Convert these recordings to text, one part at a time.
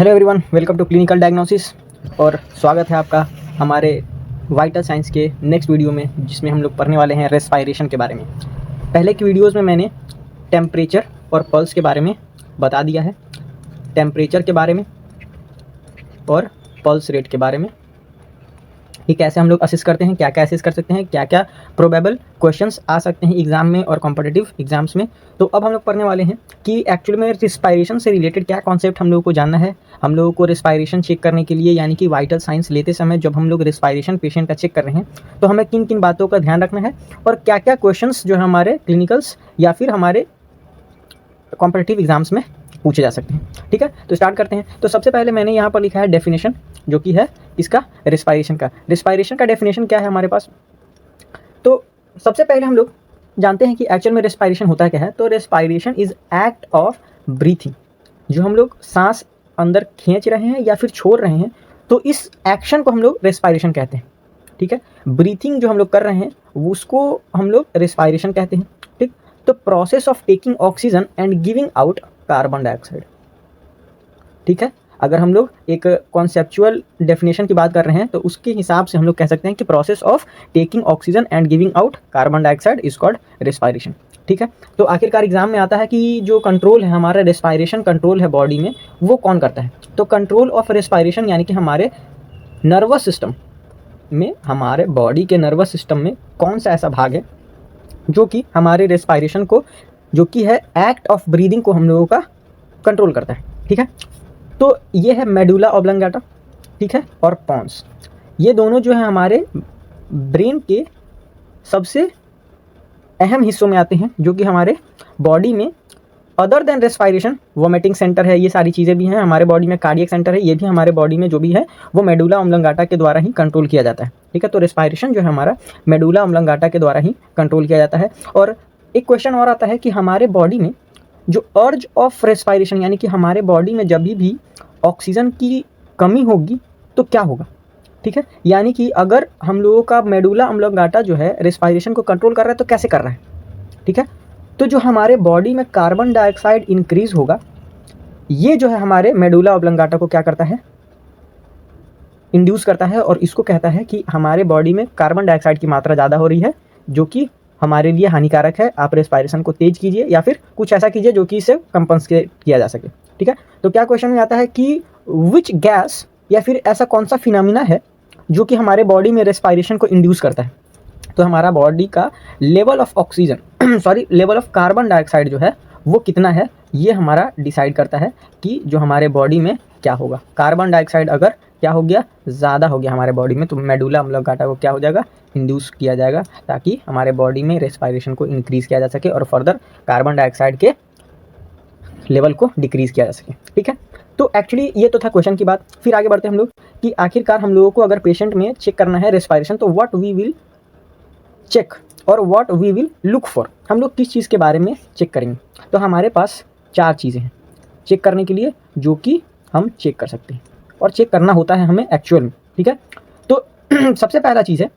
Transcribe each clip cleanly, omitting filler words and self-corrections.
Hello everyone, welcome to clinical diagnosis. और स्वागत है आपका हमारे वाइटल साइंस के नेक्स्ट वीडियो में, जिसमें हम लोग पढ़ने वाले हैं रेस्पायरेशन के बारे में। पहले की वीडियोस में मैंने टेम्परेचर और पल्स के बारे में बता दिया है, टेम्परेचर के बारे में और पल्स रेट के बारे में कि कैसे हम लोग असेस करते हैं, क्या क्या असेस कर सकते हैं, क्या क्या प्रोबेबल क्वेश्चंस आ सकते हैं एग्जाम में और कॉम्पिटिटिव एग्जाम्स में। तो अब हम लोग पढ़ने वाले हैं कि एक्चुअली में रिस्पायरेशन से रिलेटेड क्या कॉन्सेप्ट हम लोगों को जानना है। हम लोगों को रिस्पायरेशन चेक करने के लिए, यानी कि वाइटल साइंस लेते समय जब हम लोग रिस्पायरेशन पेशेंट का चेक कर रहे हैं, तो हमें किन किन बातों का ध्यान रखना है और क्या क्या क्वेश्चंस जो है हमारे क्लिनिकल्स या फिर हमारे कॉम्पिटिटिव एग्जाम्स में पूछे जा सकते हैं। ठीक है, तो स्टार्ट करते हैं। तो सबसे पहले मैंने यहाँ पर लिखा है डेफिनेशन, जो कि है इसका रिस्पायरेशन का। रिस्पायरेशन का डेफिनेशन क्या है हमारे पास? तो सबसे पहले हम लोग जानते हैं कि एक्चुअल में रिस्पायरेशन होता क्या है। तो respiration is act of breathing. जो हम लोग सांस अंदर खींच रहे हैं या फिर छोड़ रहे हैं, तो इस एक्शन को हम लोग रिस्पायरेशन कहते हैं। ठीक है, ब्रीथिंग जो हम लोग कर रहे हैं उसको हम लोग रिस्पायरेशन कहते हैं। ठीक, तो process of taking oxygen and giving out carbon dioxide. ठीक है, अगर हम लोग एक कॉन्सेप्चुअल डेफिनेशन की बात कर रहे हैं तो उसके हिसाब से हम लोग कह सकते हैं कि process of taking oxygen and giving out carbon dioxide is called respiration. ठीक है, तो आखिरकार एग्जाम में आता है कि जो कंट्रोल है हमारा, रिस्पायरेशन कंट्रोल है बॉडी में, वो कौन करता है? तो कंट्रोल ऑफ रिस्पायरेशन यानी कि हमारे नर्वस सिस्टम में, हमारे बॉडी के नर्वस सिस्टम में कौन सा ऐसा भाग है जो कि हमारे रिस्पायरेशन को, जो कि है एक्ट ऑफ ब्रीदिंग को, हम लोगों का कंट्रोल करता है। ठीक है, तो ये है मेडुला ऑब्लंगाटा, ठीक है, और पॉन्स। ये दोनों जो है हमारे ब्रेन के सबसे अहम हिस्सों में आते हैं, जो कि हमारे बॉडी में other than respiration, vomiting centre है, ये सारी चीज़ें भी हैं हमारे बॉडी में, कार्डियक सेंटर है, ये भी हमारे बॉडी में जो भी है वो मेडुला ऑब्लंगाटा के द्वारा ही कंट्रोल किया जाता है। ठीक है, तो रेस्पायरेशन जो है हमारा मेडुला ऑब्लंगाटा के द्वारा ही कंट्रोल किया जाता है। और एक क्वेश्चन और आता है कि हमारे बॉडी में जो अर्ज ऑफ रेस्पायरेशन, यानी कि हमारे बॉडी में जब भी ऑक्सीजन की कमी होगी तो क्या होगा? ठीक है, यानी कि अगर हम लोगों का मेडुला ऑब्लंगाटा जो है रेस्पायरेशन को कंट्रोल कर रहा है तो कैसे कर रहा है? ठीक है, तो जो हमारे बॉडी में कार्बन डाइऑक्साइड इंक्रीज होगा, ये जो है हमारे मेडुला ऑब्लंगाटा को क्या करता है? इंड्यूस करता है, और इसको कहता है कि हमारे बॉडी में कार्बन डाइऑक्साइड की मात्रा ज़्यादा हो रही है, जो कि हमारे लिए हानिकारक है। आप रेस्पायरेशन को तेज कीजिए या फिर कुछ ऐसा कीजिए जो कि इसे कंपनसेट किया जा सके। ठीक है, तो क्या क्वेश्चन में आता है कि विच गैस, या फिर ऐसा कौन सा फिनोमिना है जो कि हमारे बॉडी में रेस्पायरेशन को इंड्यूस करता है? तो हमारा बॉडी का level of oxygen level of carbon dioxide जो है वो कितना है, ये हमारा डिसाइड करता है कि जो हमारे बॉडी में क्या होगा। कार्बन डाइऑक्साइड अगर क्या हो गया, ज़्यादा हो गया हमारे बॉडी में, तो मेडुला ऑब्लंगाटा को क्या हो जाएगा? इंड्यूस किया जाएगा, ताकि हमारे बॉडी में रेस्पायरेशन को इंक्रीज़ किया जा सके और फर्दर कार्बन डाइऑक्साइड के लेवल को डिक्रीज़ किया जा सके। ठीक है, तो एक्चुअली ये तो था क्वेश्चन की बात। फिर आगे बढ़ते हैं हम लोग कि आखिरकार हम लोगों को अगर पेशेंट में चेक करना है रेस्पायरेशन, तो व्हाट वी विल चेक और what we will look for. हम लोग किस चीज़ के बारे में चेक करेंगे? तो हमारे पास 4 चीज़ें हैं चेक करने के लिए, जो कि हम चेक कर सकते हैं और चेक करना होता है हमें एक्चुअल में। ठीक है, तो सबसे पहला चीज़ है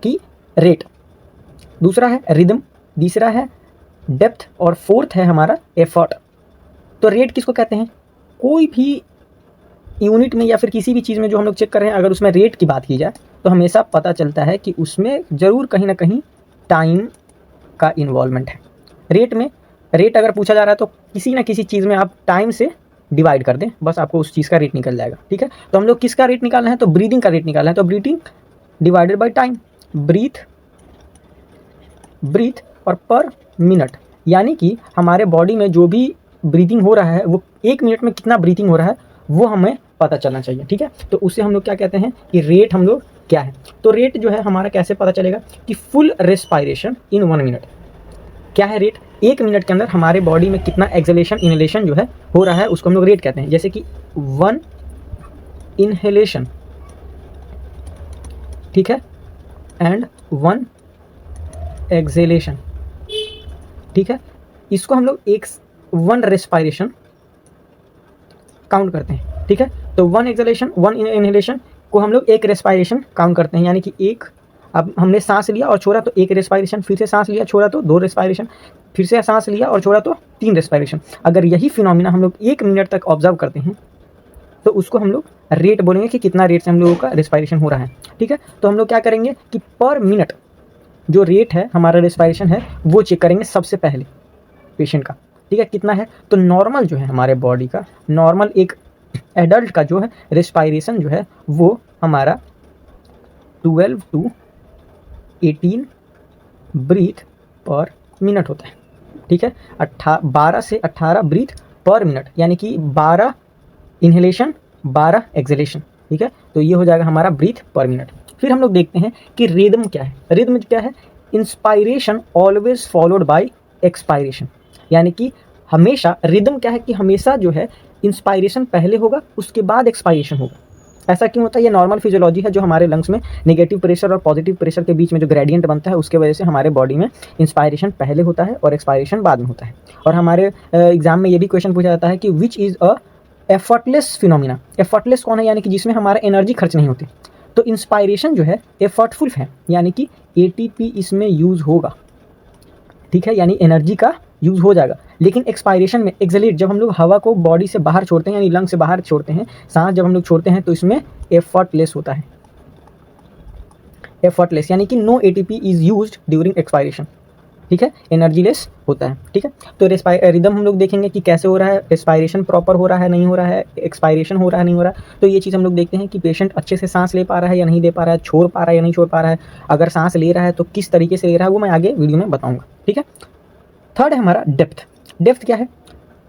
कि रेट, दूसरा है रिदम, तीसरा है डेप्थ, और फोर्थ है हमारा एफर्ट। तो रेट किसको कहते हैं? कोई भी यूनिट में या फिर किसी भी चीज़ में जो हम लोग चेक कर रहे हैं, अगर उसमें रेट की बात की जाए तो हमेशा पता चलता है कि उसमें ज़रूर कहीं ना कहीं टाइम का इन्वॉल्वमेंट है। रेट में, रेट अगर पूछा जा रहा है तो किसी ना किसी चीज़ में आप टाइम से डिवाइड कर दें, बस आपको उस चीज़ का रेट निकल जाएगा। ठीक है, तो हम लोग किसका रेट निकालना है? तो ब्रीदिंग का रेट निकालना है। तो breathing divided by time, breath और पर मिनट, यानी कि हमारे बॉडी में जो भी ब्रीदिंग हो रहा है वो 1 मिनट में कितना ब्रीथिंग हो रहा है वो हमें पता चलना चाहिए। ठीक है, तो उससे हम लोग क्या कहते हैं कि रेट हम लोग क्या है? तो रेट जो है हमारा कैसे पता चलेगा कि फुल रेस्पायरेशन इन 1 मिनट क्या है रेट? 1 मिनट के अंदर हमारे बॉडी में कितना एक्सहेलेशन इनहेलेशन जो है हो रहा है, उसको हम लोग रेट कहते हैं। जैसे कि 1 इनहेलेशन, ठीक है, एंड 1 एक्सहेलेशन। ठीक है, इसको हम लोग 1 रेस्पायरेशन काउंट करते हैं। ठीक है, तो 1 एक्सहेलेशन 1 इनहेलेशन को हम लोग 1 रेस्पायरेशन काउंट करते हैं, यानी कि 1, अब हमने सांस लिया और छोड़ा तो 1 रेस्पायरेशन, फिर से सांस लिया छोड़ा तो 2 रेस्पायरेशन, फिर से सांस लिया और छोड़ा तो 3 रेस्पायरेशन। अगर यही फिनोमिना हम लोग 1 मिनट तक ऑब्जर्व करते हैं उसको हम लोग रेट बोलेंगे कि कितना रेट से हम लोगों का रेस्पायरेशन हो रहा है, ठीक है। तो हम लोग क्या करेंगे कि पर मिनट जो रेट है हमारा रेस्पायरेशन है वो चेक करेंगे सबसे पहले पेशेंट का, ठीक है, कितना है। तो नॉर्मल जो है हमारे बॉडी का, नॉर्मल एक एडल्ट का जो है रेस्पायरेशन जो है वो हमारा 12 to 18 ब्रीथ पर मिनट होता है, ठीक है। 12 से 18 ब्रीथ पर मिनट, यानी कि 12 इन्हेलेशन 12 एक्सहेलेशन, ठीक है। तो ये हो जाएगा हमारा ब्रीथ पर मिनट। फिर हम लोग देखते हैं कि रिदम क्या है। रिदम क्या है? Inspiration always followed by expiration, यानी कि हमेशा रिदम क्या है कि हमेशा जो है इंस्पायरेशन पहले होगा उसके बाद एक्सपायरेशन होगा। ऐसा क्यों होता है? ये नॉर्मल फिजियोलॉजी है, जो हमारे लंग्स में नेगेटिव प्रेशर और पॉजिटिव प्रेशर के बीच में जो ग्रेडियंट बनता है उसके वजह से हमारे बॉडी में इंस्पायरेशन पहले होता है और एक्सपायरेशन बाद में होता है। और हमारे एग्जाम में ये भी क्वेश्चन पूछा जाता है कि which is a effortless phenomena. Effortless कौन है? यानी कि जिसमें हमारा एनर्जी खर्च नहीं होती। तो इंस्पायरेशन जो है एफर्टफुल है, यानी कि एटीपी इसमें यूज़ होगा, ठीक है, यानी एनर्जी का यूज़ हो जाएगा। लेकिन एक्सपायरेशन में एक्सलेट, जब हम लोग हवा को बॉडी से बाहर छोड़ते हैं यानी लंग से बाहर छोड़ते हैं, सांस जब हम लोग छोड़ते हैं तो इसमें एफर्टलेस होता है। एफर्टलेस यानी कि no ATP is used during expiration, ठीक है, एनर्जी लेस होता है, ठीक है। तो रिदम हम लोग देखेंगे कि कैसे हो रहा है, रेस्पायरेशन प्रॉपर हो रहा है नहीं हो रहा है, एक्सपायरेशन हो रहा है नहीं हो रहा है। तो ये चीज़ हम लोग देखते हैं कि पेशेंट अच्छे से सांस ले पा रहा है या नहीं ले पा रहा है, छोड़ पा रहा है या नहीं छोड़ पा रहा है। अगर सांस ले रहा है तो किस तरीके से ले रहा है वो मैं आगे वीडियो में बताऊँगा, ठीक है। थर्ड है हमारा डेप्थ। डेप्थ क्या है?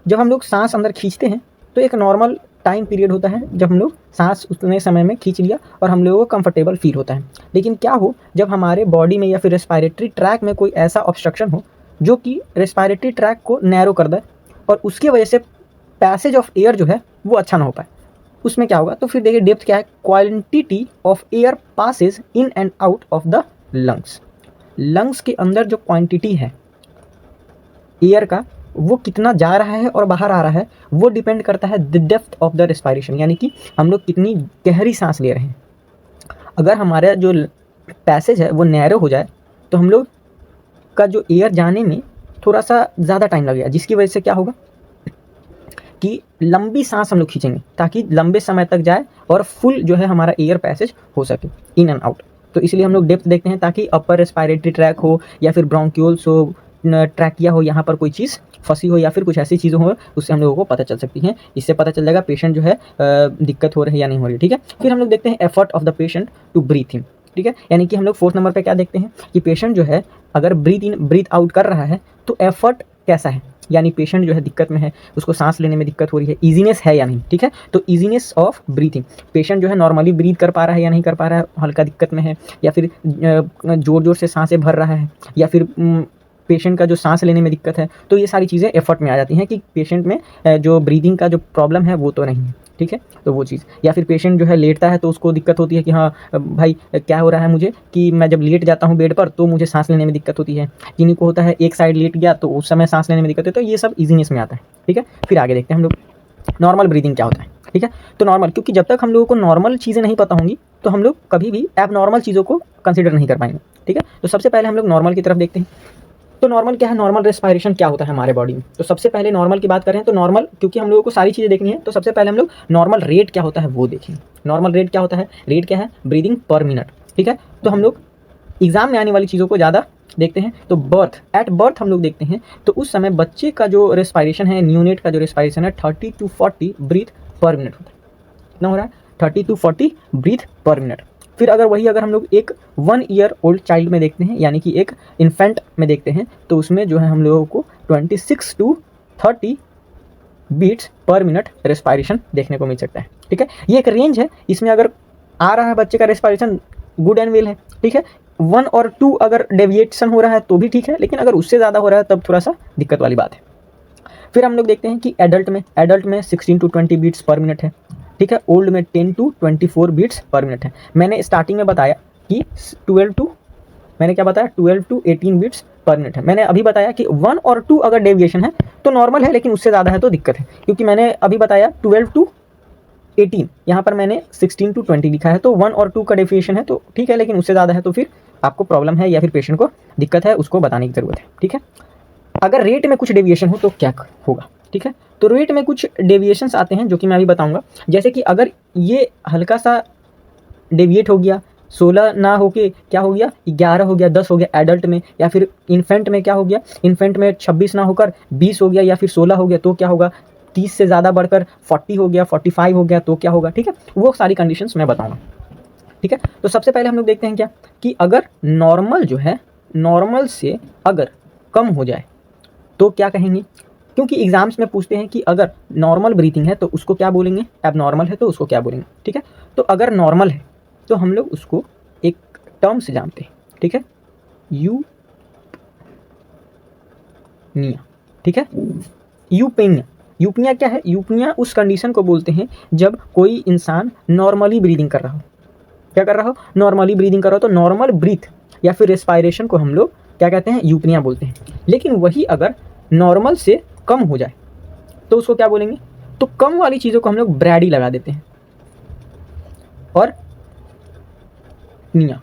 जब हम लोग सांस अंदर खींचते हैं तो एक नॉर्मल टाइम पीरियड होता है जब हम लोग सांस उतने समय में खींच लिया और हम लोगों को कंफर्टेबल फील होता है। लेकिन क्या हो जब हमारे बॉडी में या फिर रेस्पायरेटरी ट्रैक में कोई ऐसा ऑब्स्ट्रक्शन हो जो कि रेस्पायरेटरी ट्रैक को नैरो कर दे और उसकी वजह से पैसेज ऑफ एयर जो है वो अच्छा ना हो पाए, उसमें क्या होगा? तो फिर देखिए डेप्थ क्या है? Quantity of air passes in and out of the lungs. Lungs के अंदर जो क्वांटिटी है एयर का वो कितना जा रहा है और बाहर आ रहा है वो डिपेंड करता है the depth of the respiration, यानी कि हम लोग कितनी गहरी सांस ले रहे हैं। अगर हमारा जो पैसेज है वो नैरो हो जाए तो हम लोग का जो एयर जाने में थोड़ा सा ज़्यादा टाइम लगेगा, जिसकी वजह से क्या होगा कि लंबी सांस हम लोग खींचेंगे ताकि लंबे समय तक जाए और फुल जो है हमारा एयर पैसेज हो सके इन एंड आउट। तो इसलिए हम लोग डेप्थ देखते हैं ताकि अपर रेस्पायरेटरी ट्रैक हो या फिर ब्रोंक्यूल्स हो, ट्रैकिया हो, यहाँ पर कोई चीज़ फंसी हो या फिर कुछ ऐसी चीज़ें हो, उससे हम लोगों को पता चल सकती हैं। इससे पता चल जाएगा पेशेंट जो है दिक्कत हो रही है या नहीं हो रही, ठीक है। फिर हम लोग देखते हैं effort of the patient to breathe in, ठीक है, यानी कि हम लोग 4th नंबर पे क्या देखते हैं कि पेशेंट जो है अगर ब्रीथ इन ब्रीथ आउट कर रहा है तो एफर्ट कैसा है, यानी पेशेंट जो है दिक्कत में है, उसको सांस लेने में दिक्कत हो रही है, ईजीनेस है या नहीं, ठीक है। तो ईजीनेस ऑफ ब्रीथिंग, पेशेंट जो है नॉर्मली ब्रीथ कर पा रहा है या नहीं कर पा रहा है, हल्का दिक्कत में है, या फिर जोर जोर से सांसें भर रहा है, या फिर पेशेंट का जो सांस लेने में दिक्कत है। तो ये सारी चीज़ें एफर्ट में आ जाती हैं कि पेशेंट में जो ब्रीदिंग का जो प्रॉब्लम है वो तो नहीं है, ठीक है। तो वो चीज़, या फिर पेशेंट जो है लेटता है तो उसको दिक्कत होती है कि हाँ भाई क्या हो रहा है मुझे कि मैं जब लेट जाता हूँ बेड पर तो मुझे सांस लेने में दिक्कत होती है। किन्हीं को होता है एक साइड लेट गया तो उस समय सांस लेने में दिक्कत होती है। तो ये सब ईजीनेस में आता है, ठीक है। फिर आगे देखते हैं हम लोग नॉर्मल ब्रीदिंग क्या होता है, ठीक है। तो नॉर्मल, क्योंकि जब तक हम लोगों को नॉर्मल चीज़ें नहीं पता होंगी तो हम लोग कभी भी एबनॉर्मल चीज़ों को कंसिडर नहीं कर पाएंगे, ठीक है। तो सबसे पहले हम लोग नॉर्मल की तरफ देखते हैं। तो नॉर्मल क्या है? नॉर्मल रेस्पायरेशन क्या होता है हमारे बॉडी में? तो सबसे पहले नॉर्मल की बात करें तो नॉर्मल, क्योंकि हम लोगों को सारी चीज़ें देखनी है तो सबसे पहले हम लोग नॉर्मल रेट क्या होता है वो देखेंगे। नॉर्मल रेट क्या होता है? रेट क्या है? ब्रीदिंग पर मिनट, ठीक है। तो हम लोग एग्जाम में आने वाली चीज़ों को ज़्यादा देखते हैं। तो बर्थ, एट बर्थ हम लोग देखते हैं तो उस समय बच्चे का जो रेस्पायरेशन है, न्यूनेट का जो रेस्पायरेशन है 30 to 40 ब्रीथ पर मिनट होता है। कितना हो रहा है? 30 to 40 ब्रीथ पर मिनट। फिर अगर हम लोग एक 1 ईयर ओल्ड चाइल्ड में देखते हैं, यानी कि एक इन्फेंट में देखते हैं, तो उसमें जो है हम लोगों को 26 to 30 beats per minute respiration देखने को मिल सकता है, ठीक है। ये एक रेंज है, इसमें अगर आ रहा है बच्चे का रेस्पायरेशन गुड एंड वेल है, ठीक है। 1 और 2 अगर डेविएशन हो रहा है तो भी ठीक है, लेकिन अगर उससे ज़्यादा हो रहा है तब थोड़ा सा दिक्कत वाली बात है। फिर हम लोग देखते हैं कि एडल्ट में 16 to 20 बीट्स पर मिनट है, ठीक है। ओल्ड में 10 to 24 बीट्स पर मिनट है। मैंने स्टार्टिंग में बताया कि 12 to 18 बीट्स पर मिनट है। मैंने अभी बताया कि 1 और 2 अगर डेविएशन है तो नॉर्मल है, लेकिन उससे ज़्यादा है तो दिक्कत है, क्योंकि मैंने अभी बताया 12 to 18, यहाँ पर मैंने 16 to 20 लिखा है। तो 1 और 2 का डेविएशन है तो ठीक है, लेकिन उससे ज़्यादा है तो फिर आपको प्रॉब्लम है या फिर पेशेंट को दिक्कत है, उसको बताने की ज़रूरत है, ठीक है। अगर रेट में कुछ डेविएशन हो तो क्या होगा, ठीक है। ठीक है। तो रेट में कुछ डेविएशंस आते हैं जो कि मैं अभी बताऊंगा। जैसे कि अगर ये हल्का सा डेविएट हो गया, 16 ना होके क्या हो गया 11 हो गया, 10 हो गया एडल्ट में, या फिर इन्फेंट में क्या हो गया, इन्फेंट में 26 ना होकर 20 हो गया या फिर 16 हो गया तो क्या होगा, 30 से ज़्यादा बढ़कर 40 हो गया, 45 हो गया तो क्या होगा, ठीक है। वो सारी कंडीशंस मैं बताऊंगा, ठीक है। तो सबसे पहले हम लोग देखते हैं क्या कि अगर नॉर्मल जो है, नॉर्मल से अगर कम हो जाए तो क्या कहेंगे, क्योंकि एग्जाम्स में पूछते हैं कि अगर नॉर्मल ब्रीथिंग है तो उसको क्या बोलेंगे, एबनॉर्मल है तो उसको क्या बोलेंगे, ठीक है। तो अगर नॉर्मल है तो हम लोग उसको एक टर्म से जानते हैं, ठीक है, यूपनिया, ठीक है। यूपेनिया, यूपनिया क्या है, यूपनिया उस कंडीशन को बोलते हैं जब कोई इंसान नॉर्मली ब्रीदिंग कर रहा हो, क्या कर रहा हो, नॉर्मली ब्रीदिंग कर रहा हो, तो नॉर्मल ब्रीथ या फिर रेस्पायरेशन को हम लोग क्या कहते हैं, यूपनिया बोलते हैं। लेकिन वही अगर नॉर्मल से कम हो जाए तो उसको क्या बोलेंगे, तो कम वाली चीज़ों को हम लोग ब्रैडी लगा देते हैं और निया,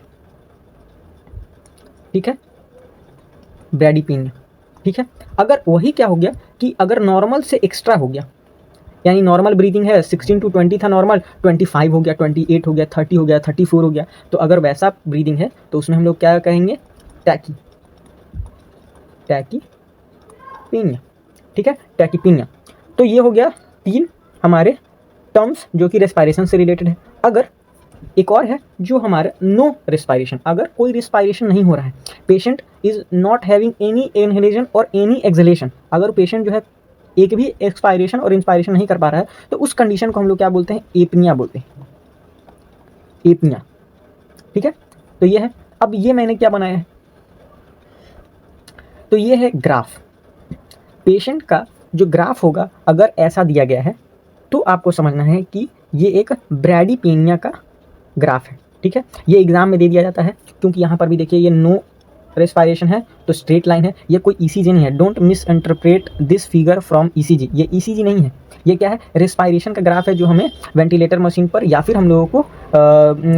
ठीक है, ब्रैडीपीनिया, ठीक है। अगर वही क्या हो गया कि अगर नॉर्मल से एक्स्ट्रा हो गया, यानी नॉर्मल ब्रीदिंग है 16 to 20 था नॉर्मल, 25 हो गया, 28 हो गया, 30 हो गया, 34 हो गया, तो अगर वैसा ब्रीदिंग है तो उसमें हम लोग क्या कहेंगे, टैकीपीनिया, ठीक है, टैकीपीनिया। तो ये हो गया 3 हमारे टर्म्स जो कि रेस्पायरेशन से रिलेटेड है। अगर एक और है जो हमारा नो रेस्पायरेशन, अगर कोई रेस्पायरेशन नहीं हो रहा है, patient is not having any inhalation और एनी एक्सहेलेशन, अगर पेशेंट जो है एक भी एक्सपायरेशन और इंस्पायरेशन नहीं कर पा रहा है तो उस कंडीशन को हम लोग क्या बोलते हैं, एपनिया बोलते हैं, एपनिया, ठीक है। तो ये है। अब ये मैंने क्या बनाया है, तो ये है ग्राफ, पेशेंट का जो ग्राफ होगा अगर ऐसा दिया गया है तो आपको समझना है कि ये एक ब्रैडीपेनिया का ग्राफ है, ठीक है। ये एग्जाम में दे दिया जाता है क्योंकि यहाँ पर भी देखिए ये नो रेस्पायरेशन है तो स्ट्रेट लाइन है, ये कोई ईसीजी नहीं है, don't miss interpret this figure from ECG, ये ईसीजी नहीं है, ये क्या है, रेस्पायरेशन का ग्राफ है जो हमें वेंटिलेटर मशीन पर या फिर हम लोगों को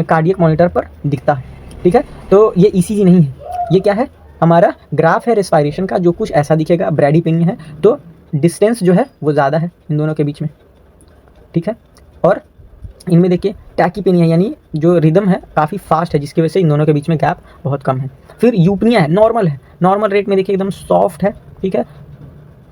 कार्डियक मॉनिटर पर दिखता है, ठीक है। तो ये ईसीजी नहीं है, ये क्या है, हमारा ग्राफ है रेस्पायरेशन का जो कुछ ऐसा दिखेगा, ब्रैडीपेनिया है तो डिस्टेंस जो है वो ज़्यादा है इन दोनों के बीच में, ठीक है। और इनमें देखिए टैकीपेनिया यानी जो रिदम है काफ़ी फास्ट है जिसकी वजह से इन दोनों के बीच में गैप बहुत कम है। फिर यूपनिया है, नॉर्मल है, नॉर्मल रेट में देखिए एकदम सॉफ्ट है, ठीक है,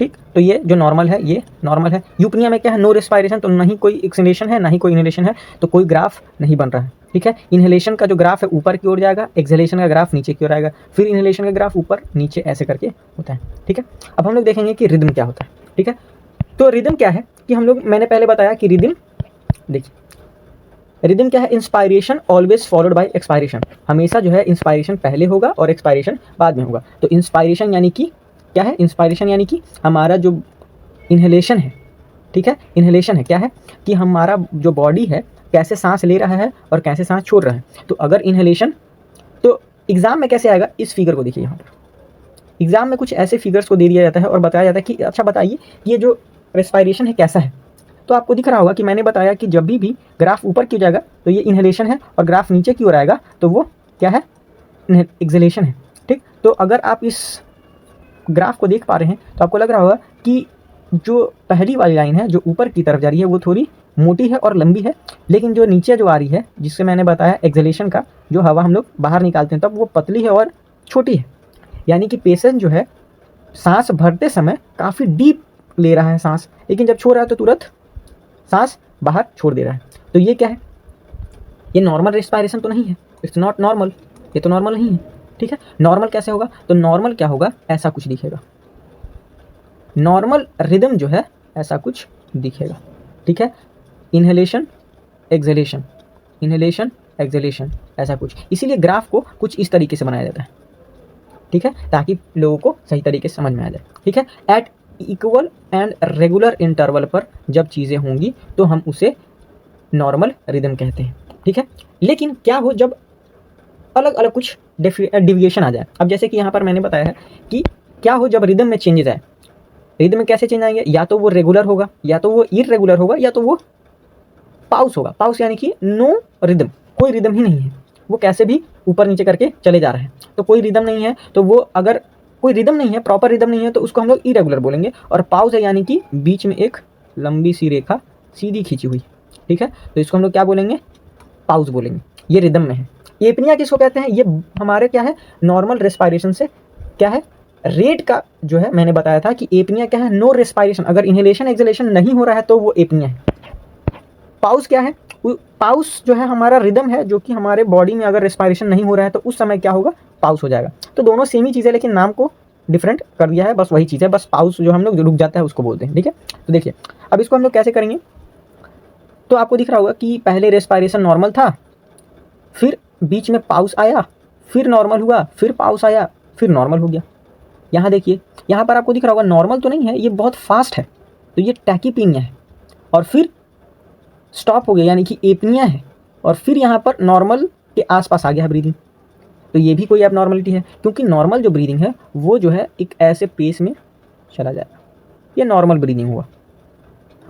ठीक। तो ये जो नॉर्मल है ये नॉर्मल है। यूपनिया में क्या है, नो रेस्पायरेशन, तो नहीं कोई एक्सहेलेशन है ना ही कोई इनहेलेशन है, तो कोई ग्राफ नहीं बन रहा है, ठीक है। इनहेलेशन का जो ग्राफ है ऊपर की ओर जाएगा, एक्सहेलेशन का ग्राफ नीचे की ओर आएगा, फिर इनहेलेशन का ग्राफ ऊपर नीचे ऐसे करके होता है, ठीक है। अब हम लोग देखेंगे कि रिदम क्या होता है, ठीक है। तो रिदम क्या है कि हम लोग, मैंने पहले बताया कि रिदम, देखिए रिदम क्या है, inspiration always followed by expiration, हमेशा जो है इंस्पायरेशन पहले होगा और एक्सपायरेशन बाद में होगा। तो इंस्पायरेशन यानी कि क्या है, इंस्पायरेशन यानी कि हमारा जो इनहेलेशन है, ठीक है, इनहेलेशन है क्या है कि हमारा जो बॉडी है कैसे सांस ले रहा है और कैसे सांस छोड़ रहा है। तो अगर इनहेलेशन, तो एग्जाम में कैसे आएगा, इस फिगर को देखिए, यहाँ पर एग्जाम में कुछ ऐसे फिगर्स को दे दिया जाता है और बताया जाता है कि अच्छा बताइए ये जो रेस्पायरेशन है कैसा है। तो आपको दिख रहा होगा कि मैंने बताया कि जब भी ग्राफ ऊपर की जाएगा तो ये इनहेलेशन है और ग्राफ नीचे की ओर आएगा तो वो क्या है, एक्सहेलेशन है, ठीक। तो अगर आप इस ग्राफ को देख पा रहे हैं तो आपको लग रहा होगा कि जो पहली वाली लाइन है जो ऊपर की तरफ जा रही है वो थोड़ी मोटी है और लंबी है, लेकिन जो नीचे जो आ रही है जिससे मैंने बताया एक्सहेलेशन का जो हवा हम लोग बाहर निकालते हैं तब वो पतली है और छोटी है। यानी कि पेशेंट जो है सांस भरते समय काफ़ी डीप ले रहा है सांस, लेकिन जब छोड़ रहा है तो तुरंत सांस बाहर छोड़ दे रहा है। तो ये क्या है, ये नॉर्मल रेस्पायरेशन तो नहीं है, इट्स नॉट नॉर्मल, ये तो नॉर्मल नहीं है, ठीक है। नॉर्मल कैसे होगा, तो नॉर्मल क्या होगा, ऐसा कुछ दिखेगा, नॉर्मल रिदम जो है ऐसा कुछ दिखेगा, ठीक है। इनहेलेशन एक्सहेलेशन, इनहेलेशन एक्सहेलेशन, ऐसा कुछ, इसीलिए ग्राफ को कुछ इस तरीके से बनाया जाता है, ठीक है, ताकि लोगों को सही तरीके से समझ में आ जाए, ठीक है। At equal and regular interval पर जब चीज़ें होंगी तो हम उसे नॉर्मल रिदम कहते हैं, ठीक है। लेकिन क्या हो जब अलग अलग कुछ डिविएशन आ जाए। अब जैसे कि यहाँ पर मैंने बताया है कि क्या हो जब रिदम में चेंजेस आए, रिदम में कैसे चेंज आएंगे, या तो वो रेगुलर होगा या तो वो इररेगुलर होगा या तो वो पाउस होगा, पाउस यानी कि नो रिदम, कोई रिदम ही नहीं है, वो कैसे भी ऊपर नीचे करके चले जा रहे हैं, तो कोई रिदम नहीं है। तो वो अगर कोई रिदम नहीं है, प्रॉपर रिदम नहीं है, तो उसको हम लोग इरेगुलर बोलेंगे। और पाउज है यानी कि बीच में एक लंबी सी रेखा सीधी खींची हुई, ठीक है, तो इसको हम लोग क्या बोलेंगे, पाउज बोलेंगे, ये रिदम में है। एपनिया किसको कहते हैं, ये हमारे क्या है, नॉर्मल रेस्पायरेशन से क्या है, रेट का जो है, मैंने बताया था कि एपनिया क्या है, नो रेस्पायरेशन, अगर इनहेलेशन एक्सहेलेशन नहीं हो रहा है तो वो एपनिया है। पाउस क्या है, पाउस जो है हमारा रिदम है, जो कि हमारे बॉडी में अगर रेस्पायरेशन नहीं हो रहा है तो उस समय क्या होगा, पाउस हो जाएगा। तो दोनों सेम ही चीज़ है, लेकिन नाम को डिफरेंट कर दिया है, बस वही चीज़ है, बस पाउस जो हम लोग जो रुक जाता है उसको बोलते हैं, ठीक है। तो देखिए अब इसको हम लोग कैसे करेंगे, तो आपको दिख रहा होगा कि पहले रेस्पायरेशन नॉर्मल था, फिर बीच में पाउस आया, फिर नॉर्मल हुआ, फिर पाउस आया, फिर नॉर्मल हो गया। यहाँ देखिए, यहाँ पर आपको दिख रहा होगा नॉर्मल तो नहीं है, ये बहुत फास्ट है, तो ये टैकीपीनिया है, और फिर स्टॉप हो गया यानी कि एपनिया है, और फिर यहाँ पर नॉर्मल के आसपास आ गया है ब्रीदिंग, तो ये भी कोई एबनॉर्मलिटी है, क्योंकि नॉर्मल जो ब्रीदिंग है वो जो है एक ऐसे पेस में चला जाएगा, ये नॉर्मल ब्रीदिंग हुआ।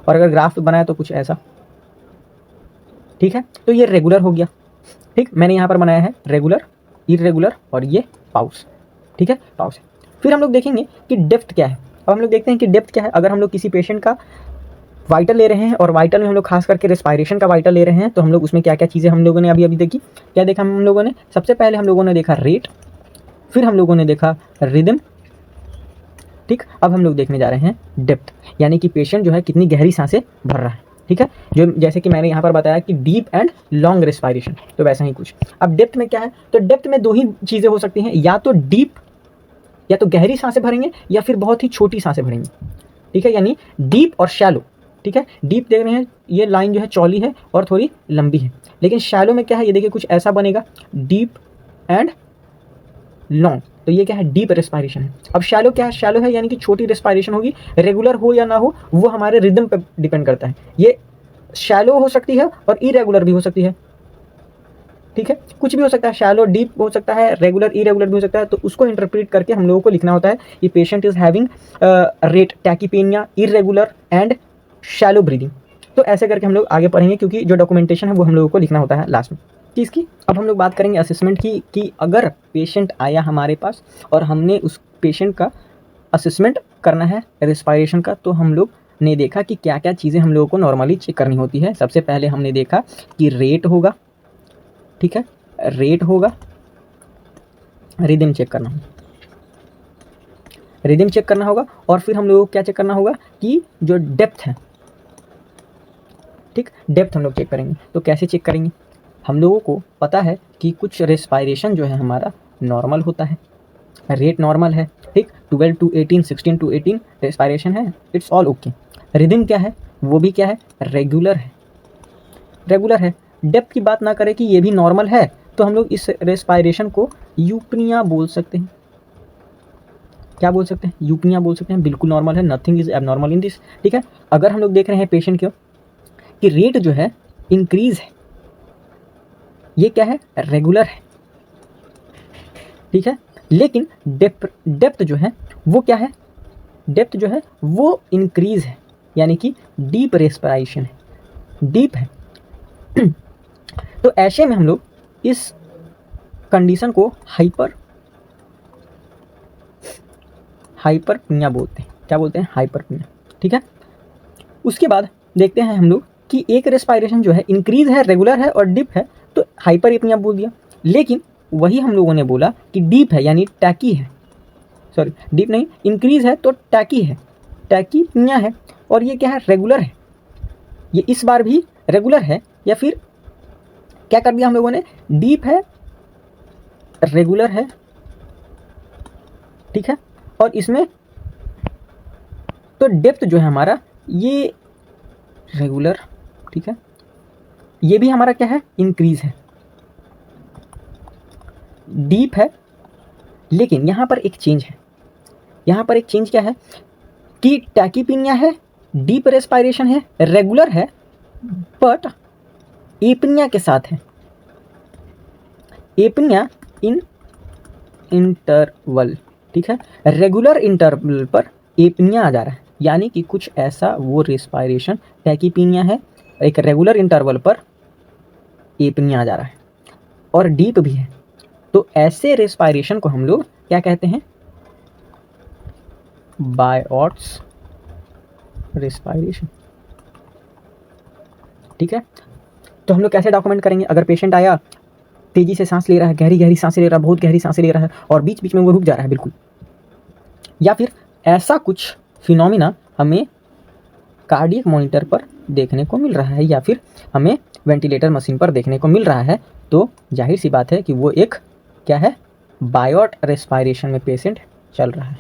और अगर ग्राफ बनाया तो कुछ ऐसा, ठीक है, तो ये रेगुलर हो गया, ठीक, मैंने यहाँ पर बनाया है रेगुलर, इरेगुलर और ये पाउस, ठीक है, पाउस। फिर हम लोग देखेंगे कि डेप्थ क्या है। अब हम लोग देखते हैं कि डेप्थ क्या है। अगर हम लोग किसी पेशेंट का वाइटल ले रहे हैं, और वाइटल में हम लोग खास करके रेस्पायरेशन का वाइटल ले रहे हैं, तो हम लोग उसमें क्या क्या चीज़ें हम लोगों ने अभी देखी, क्या देखा हम लोगों ने, सबसे पहले हम लोगों ने देखा रेट, फिर हम लोगों ने देखा रिदम, ठीक। अब हम लोग देखने जा रहे हैं डेप्थ, यानी कि पेशेंट जो है कितनी गहरी सांसें भर रहा है, ठीक है, जो जैसे कि मैंने यहाँ पर बताया कि डीप एंड लॉन्ग रेस्पायरेशन, तो वैसा ही कुछ। अब डेप्थ में क्या है, तो डेप्थ में दो ही चीज़ें हो सकती हैं, या तो डीप, या तो गहरी सांसें भरेंगे, या फिर बहुत ही छोटी सांसें भरेंगे, ठीक है, यानी डीप और शैलो, ठीक है। डीप देख रहे हैं, ये लाइन जो है चौली है और थोड़ी लंबी है, लेकिन शैलो में क्या है, ये देखिए कुछ ऐसा बनेगा, डीप एंड लॉन्ग, तो ये क्या है, डीप रेस्पायरेशन है। अब शैलो क्या है, शैलो है यानी कि छोटी रेस्पायरेशन होगी, रेगुलर हो या ना हो वो हमारे रिदम पे डिपेंड करता है, ये शैलो हो सकती है और इरेगुलर भी हो सकती है, ठीक है, कुछ भी हो सकता है, शैलो डीप हो सकता है, रेगुलर इरेगुलर भी हो सकता है, तो उसको इंटरप्रेट करके हम लोगों को लिखना होता है कि patient is having rate tachypnoea, irregular and shallow breathing. तो ऐसे करके हम लोग आगे पढ़ेंगे, क्योंकि जो डॉक्यूमेंटेशन है वो हम लोगों को लिखना होता है लास्ट में चीज़ की। अब हम लोग बात करेंगे असेसमेंट की, कि अगर पेशेंट आया हमारे पास और हमने उस पेशेंट का असेसमेंट करना है रेस्पायरेशन का, तो हम लोग ने देखा कि क्या क्या चीज़ें हम लोगों को नॉर्मली चेक करनी होती है। सबसे पहले हमने देखा कि रेट होगा, ठीक है, रेट होगा, रिदम चेक करना होगा, रिदम चेक करना होगा, और फिर हम लोगों को क्या चेक करना होगा कि जो डेप्थ है, ठीक, डेप्थ हम लोग चेक करेंगे। तो कैसे चेक करेंगे, हम लोगों को पता है कि कुछ रेस्पायरेशन जो है हमारा नॉर्मल होता है, रेट नॉर्मल है, ठीक, 12 to 18, 16 to 18 रेस्पायरेशन है, इट्स ऑल ओके। रिदम क्या है, वो भी क्या है, रेगुलर है, रेगुलर है। डेप्थ की बात ना करें कि ये भी नॉर्मल है, तो हम लोग इस रेस्पायरेशन को यूपनिया बोल सकते हैं। क्या बोल सकते हैं, यूपनिया बोल सकते हैं, बिल्कुल नॉर्मल है, nothing is abnormal in this, ठीक है। अगर हम लोग देख रहे हैं पेशेंट को कि रेट जो है इंक्रीज है, ये क्या है, रेगुलर है, ठीक है, लेकिन डेप्थ जो है वो क्या है, डेप्थ जो है वो इंक्रीज है, यानी कि डीप रेस्पिरेशन है, डीप है। तो ऐसे में हम लोग इस कंडीशन को हाइपरपनिया बोलते हैं। क्या बोलते हैं, हाइपरपनिया, ठीक है। उसके बाद देखते हैं हम लोग कि एक रेस्पायरेशन जो है इंक्रीज है, रेगुलर है और डीप है, तो हाइपरपनिया बोल दिया। लेकिन वही हम लोगों ने बोला कि डीप है यानी टैकी है, सॉरी डीप नहीं, इंक्रीज है तो टैकी है, टैकीपनिया है, और ये क्या है, रेगुलर है, ये इस बार भी रेगुलर है, या फिर क्या कर दिया हम लोगों ने, डीप है, रेगुलर है, ठीक है, और इसमें तो डेप्थ जो है हमारा ये रेगुलर, ठीक है, ये भी हमारा क्या है, इंक्रीज है, डीप है। लेकिन यहाँ पर एक चेंज है, यहाँ पर एक चेंज क्या है कि टैकीपीनिया है, डीप रेस्पायरेशन है, रेगुलर है, बट एपनिया के साथ है, एपनिया इन इंटरवल, ठीक है, रेगुलर इंटरवल पर एपनिया आ जा रहा है, यानी कि कुछ ऐसा वो रेस्पायरेशन टैकीपीनिया है, एक रेगुलर इंटरवल पर एपनिया आ जा रहा है, और डीप भी है। तो ऐसे रेस्पायरेशन को हम लोग क्या कहते हैं, बायोट्स रेस्पायरेशन। ठीक है, तो हम लोग कैसे डॉक्यूमेंट करेंगे? अगर पेशेंट आया, तेजी से सांस ले रहा है, गहरी गहरी सांसें ले रहा है, बहुत गहरी सांसें ले रहा है और बीच बीच में वो रुक जा रहा है बिल्कुल, या फिर ऐसा कुछ फिनोमिना हमें कार्डियक मॉनिटर पर देखने को मिल रहा है या फिर हमें वेंटिलेटर मशीन पर देखने को मिल रहा है, तो जाहिर सी बात है कि वो एक क्या है, बायोट रेस्पायरेशन में पेशेंट चल रहा है।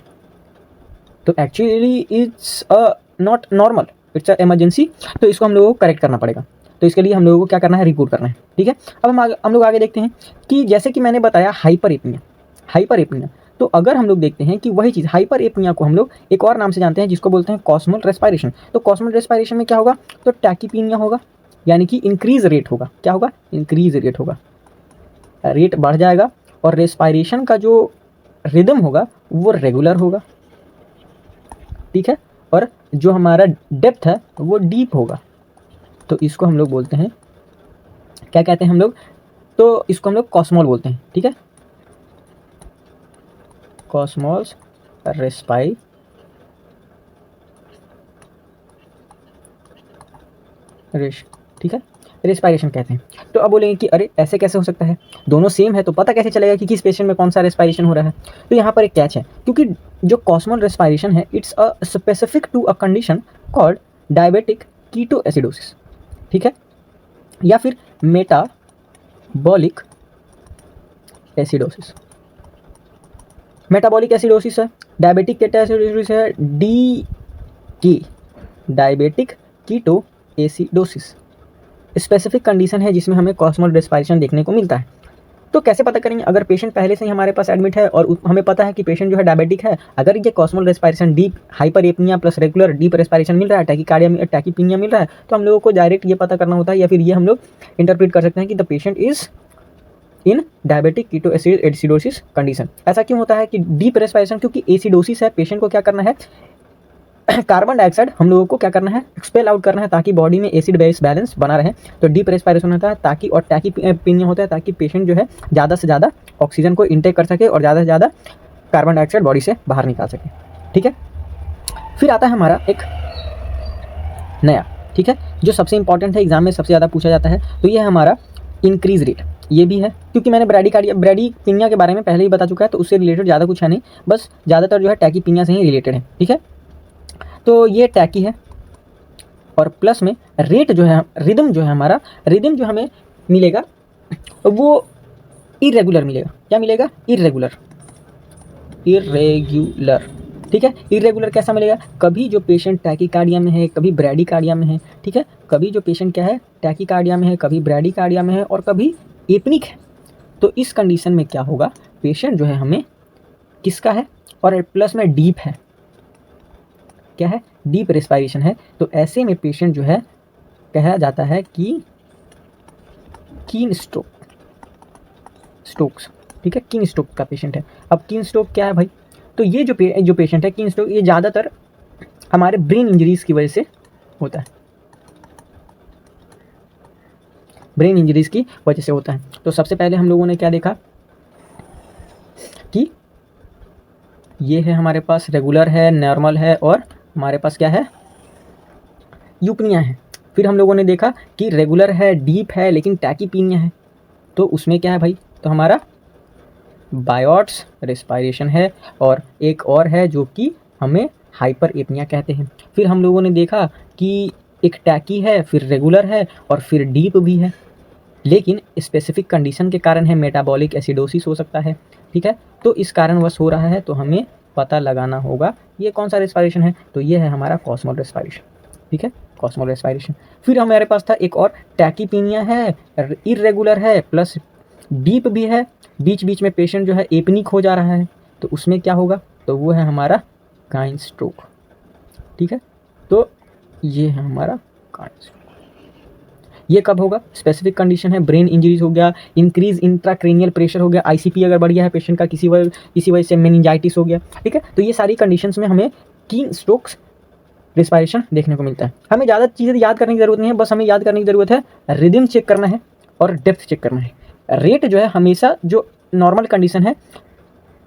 तो actually it's a not normal, it's a emergency. तो इसको हम लोगों को करेक्ट करना पड़ेगा। तो इसके लिए हम लोगों को क्या करना है, रिपोर्ट करना है। ठीक है, अब हम लोग आगे देखते हैं कि जैसे कि मैंने बताया हाइपर एपनिया, हाइपर एपनिया, तो अगर हम लोग देखते हैं कि वही चीज़ हाइपर एपनिया को हम लोग एक और नाम से जानते हैं जिसको बोलते हैं कॉस्मल रेस्पायरेशन। तो कॉस्मल रेस्पायरेशन में क्या होगा, तो टैकीपीनिया होगा, यानी कि इंक्रीज रेट होगा। क्या होगा, इंक्रीज रेट होगा, रेट बढ़ जाएगा और रेस्पायरेशन का जो रिदम होगा वो रेगुलर होगा। ठीक है, और जो हमारा डेप्थ है वो डीप होगा। तो इसको हम लोग बोलते हैं, क्या कहते हैं हम लोग, तो इसको हम लोग कॉस्मॉल बोलते हैं। ठीक है, कॉस्मॉल्स रेस्पायरेशन। ठीक है, रेस्पायरेशन कहते हैं। तो अब बोलेंगे कि अरे ऐसे कैसे हो सकता है, दोनों सेम है तो पता कैसे चलेगा कि किस पेशेंट में कौन सा रेस्पायरेशन हो रहा है? तो यहाँ पर एक कैच है, क्योंकि जो कॉस्मल रेस्पायरेशन है it's a specific to a condition called diabetic ketoacidosis. ठीक है, या फिर मेटाबॉलिक एसिडोसिस। मेटाबॉलिक एसिडोसिस है, डायबिटिक कीटोएसिडोसिस है, डी की डायबिटिक कीटोएसिडोसिस स्पेसिफिक कंडीशन है जिसमें हमें कॉस्मल रेस्पायरेशन देखने को मिलता है। तो कैसे पता करेंगे? अगर पेशेंट पहले से ही हमारे पास एडमिट है और हमें पता है कि पेशेंट जो है डायबिटिक है, अगर ये Kussmaul respiration deep hyperpnoea plus regular deep respiration मिल रहा है, टैकीपीनिया मिल रहा है, तो हम लोगों को डायरेक्ट ये पता करना होता है या फिर ये हम लोग इंटरप्रेट कर सकते हैं कि the patient is in diabetic ketoacidosis condition. ऐसा क्यों होता है कि डीप रेस्पायरेशन? क्योंकि एसिडोसिस है, पेशेंट को क्या करना है, कार्बन डाइऑक्साइड हम लोगों को क्या करना है, एक्सपेल आउट करना है ताकि बॉडी में एसिड बेस बैलेंस बना रहे। तो डीप रेस्पायरेशन होता है ताकि, और टैकीपीनिया होता है ताकि पेशेंट जो है ज़्यादा से ज़्यादा ऑक्सीजन को इंटेक कर सके और ज़्यादा से ज़्यादा कार्बन डाइऑक्साइड बॉडी से बाहर निकाल सके। ठीक है, फिर आता है हमारा एक नया, ठीक है, जो सबसे इंपॉर्टेंट है, एग्जाम में सबसे ज़्यादा पूछा जाता है, तो ये है हमारा इंक्रीज रेट। ये भी है क्योंकि मैंने ब्रैडीकार्डिया के बारे में पहले ही बता चुका है, तो उससे रिलेटेड ज़्यादा कुछ है नहीं, बस ज़्यादातर जो है टैकीपीनिया से ही रिलेटेड है। ठीक है, तो ये टैकी है और प्लस में रेट जो है, रिदम जो है हमारा, रिदम जो हमें मिलेगा वो इरेगुलर मिलेगा। क्या मिलेगा? इरेगुलर। ठीक है, इरेगुलर कैसा मिलेगा? कभी जो पेशेंट टैकीकार्डिया में है, कभी ब्रैडीकार्डिया में है। ठीक है, कभी जो पेशेंट क्या है, टैकीकार्डिया में है, कभी ब्रैडीकार्डिया में है और कभी एपनिक है। तो इस कंडीशन में क्या होगा, पेशेंट जो है हमें किसका है, और प्लस में डीप है, क्या है, डीप रेस्पायरेशन है। तो ऐसे में पेशेंट जो है कहा जाता है कि कीन स्ट्रोक्स। ठीक है, कीन स्ट्रोक का पेशेंट है। अब कीन स्ट्रोक क्या है भाई? तो ये जो पेशेंट है कीन स्ट्रोक, ये ज़्यादातर हमारे ब्रेन इंजरीज की वजह से होता है, ब्रेन इंजरीज की वजह से होता है। तो सबसे पहले हम लोगों ने क्या देखा कि ये है हमारे पास रेगुलर है, नॉर्मल है और हमारे पास क्या है, यूपनिया है। फिर हम लोगों ने देखा कि रेगुलर है, डीप है, लेकिन टैकीपीनिया है। तो उसमें क्या है भाई, तो हमारा बायोट्स रेस्पायरेशन है और एक और है जो कि हमें हाइपर एपनिया कहते हैं। फिर हम लोगों ने देखा कि एक टैकी है, फिर रेगुलर है और फिर डीप भी है, लेकिन स्पेसिफिक कंडीशन के कारण है, मेटाबॉलिक एसिडोसिस हो सकता है। ठीक है, तो इस कारणवश हो रहा है, तो हमें पता लगाना होगा ये कौन सा रेस्पायरेशन है। तो ये है हमारा कॉस्मल रेस्पायरेशन। ठीक है, कॉस्मल रेस्पायरेशन। फिर हमारे पास था एक और टैकीपीनिया है, इरेगुलर है, प्लस डीप भी है, बीच बीच में पेशेंट जो है एपनिक हो जा रहा है। तो उसमें क्या होगा, तो वो है हमारा काइन स्ट्रोक। ठीक है, तो ये है हमारा काइन स्ट्रोक। ये कब होगा, स्पेसिफिक कंडीशन है, ब्रेन इंजरीज हो गया, इंक्रीज इंट्राक्रेनियल प्रेशर हो गया, आईसीपी अगर बढ़ गया है पेशेंट का, किसी वजह से मेनिंजाइटिस हो गया। ठीक है, तो ये सारी कंडीशंस में हमें कीन स्ट्रोक्स रेस्पायरेशन देखने को मिलता है। हमें ज़्यादा चीज़ें याद करने की ज़रूरत नहीं है, बस हमें याद करने की ज़रूरत है रिदम चेक करना है और डेप्थ चेक करना है। रेट जो है हमेशा जो नॉर्मल कंडीशन है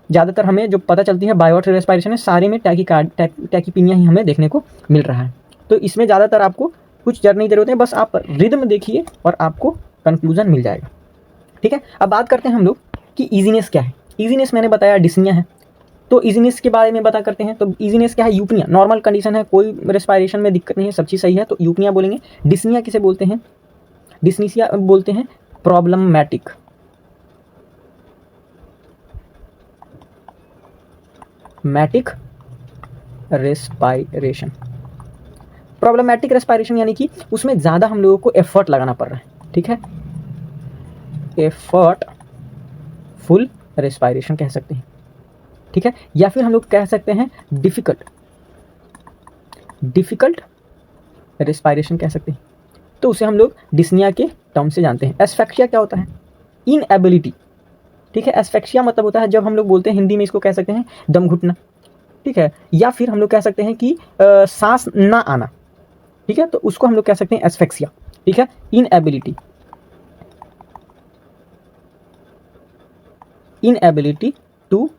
ज़्यादातर हमें जो पता चलती है बायोट रेस्पायरेशन है, सारे में टैकीपीनिया ही हमें देखने को मिल रहा है। तो इसमें ज़्यादातर आपको कुछ जरूरत नहीं जरूरत है, बस आप रिदम देखिए और आपको कंक्लूजन मिल जाएगा। ठीक है, अब बात करते हैं हम लोग कि ईजीनेस क्या है। ईजीनेस मैंने बताया डिस्निया है, तो ईजीनेस के बारे में बता करते हैं। तो ईजीनेस क्या है? यूपनिया, नॉर्मल कंडीशन है, कोई रेस्पायरेशन में दिक्कत नहीं है, सब चीज़ सही है, तो यूपनिया बोलेंगे। डिस्निया किसे बोलते हैं? डिस्नीसिया बोलते हैं प्रॉब्लमैटिक रेस्पायरेशन। प्रॉब्लमैटिक रेस्पायरेशन यानी कि उसमें ज़्यादा हम लोगों को एफर्ट लगाना पड़ रहा है। ठीक है, एफर्ट फुल रेस्पायरेशन कह सकते हैं। ठीक है, या फिर हम लोग कह सकते हैं डिफिकल्ट रेस्पायरेशन कह सकते हैं। तो उसे हम लोग डिस्निया के टर्म से जानते हैं। एस्फेक्सिया क्या होता है? इनएबिलिटी। ठीक है, एस्फेक्सिया मतलब होता है, जब हम लोग बोलते हैं हिंदी में इसको कह सकते हैं दम घुटना। ठीक है, या फिर हम लोग कह सकते हैं कि सांस ना आना। ठीक है, तो उसको हम लोग कह सकते हैं एस्फेक्सिया। ठीक है, इनएबिलिटी टू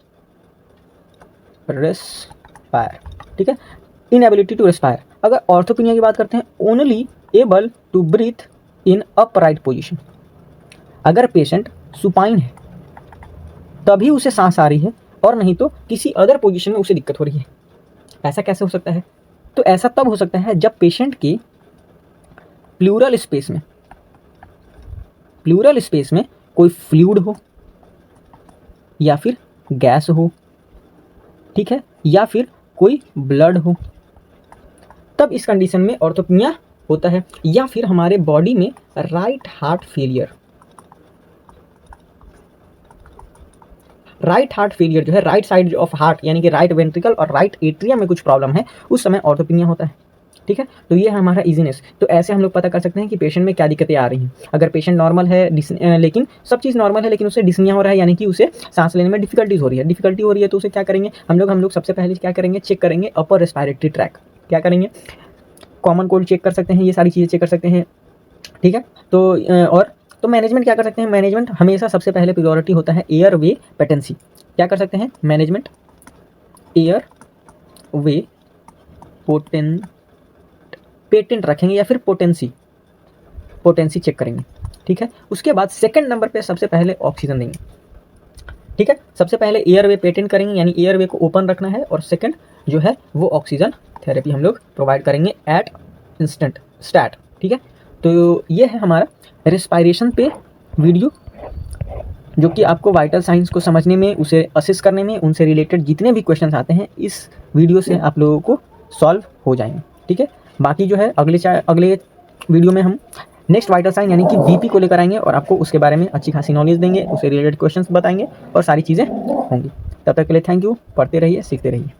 रेस्पायर। ठीक है, इनएबिलिटी टू रेस्पायर। अगर ऑर्थोपेनिया की बात करते हैं, only able to breathe in upright position. अगर पेशेंट सुपाइन है तभी उसे सांस आ रही है, और नहीं तो किसी अदर पोजीशन में उसे दिक्कत हो रही है। ऐसा कैसे हो सकता है? तो ऐसा तब हो सकता है जब पेशेंट के प्लूरल स्पेस में कोई फ्लूइड हो या फिर गैस हो। ठीक है, या फिर कोई ब्लड हो, तब इस कंडीशन में ऑर्थोपेनिया होता है। या फिर हमारे बॉडी में राइट हार्ट फेलियर जो है, राइट साइड ऑफ हार्ट यानी कि राइट वेंट्रिकल और राइट एट्रियम में कुछ प्रॉब्लम है, उस समय ऑर्थोपेनिया होता है। ठीक है, तो ये है हमारा ईजीनेस। तो ऐसे हम लोग पता कर सकते हैं कि पेशेंट में क्या दिक्कतें आ रही हैं। अगर पेशेंट नॉर्मल है, लेकिन सब चीज़ नॉर्मल है, लेकिन उसे डिस्निया हो रहा है, यानी कि उसे सांस लेने में डिफिकल्टी हो रही है, तो उसे क्या करेंगे हम लोग सबसे पहले क्या करेंगे? चेक करेंगे अपर रेस्पायरेटरी ट्रैक। क्या करेंगे? कॉमन कोल्ड चेक कर सकते हैं, ये सारी चीज़ें चेक कर सकते हैं। ठीक है, तो मैनेजमेंट क्या कर सकते हैं? मैनेजमेंट हमेशा सबसे पहले प्रायोरिटी होता है एयर वे पेटेंसी। क्या कर सकते हैं? मैनेजमेंट एयर वे पेटेंट रखेंगे या फिर पोटेंसी चेक करेंगे। ठीक है, उसके बाद सेकंड नंबर पे सबसे पहले ऑक्सीजन देंगे। ठीक है, सबसे पहले एयर वे पेटेंट करेंगे, यानी एयर वे को ओपन रखना है, और सेकंड जो है वो ऑक्सीजन थेरेपी हम लोग प्रोवाइड करेंगे एट इंस्टेंट स्टार्ट। ठीक है, तो ये है हमारा रेस्पायरेशन पे वीडियो, जो कि आपको वाइटल साइंस को समझने में, उसे असेस करने में, उनसे रिलेटेड जितने भी क्वेश्चन आते हैं इस वीडियो से आप लोगों को सॉल्व हो जाएंगे। ठीक है, बाकी जो है अगले वीडियो में हम नेक्स्ट वाइटल साइन यानी कि बीपी को लेकर आएंगे, और आपको उसके बारे में अच्छी खासी नॉलेज देंगे, उससे रिलेटेड क्वेश्चंस बताएंगे और सारी चीज़ें होंगी। तब तक के लिए थैंक यू। पढ़ते रहिए, सीखते रहिए।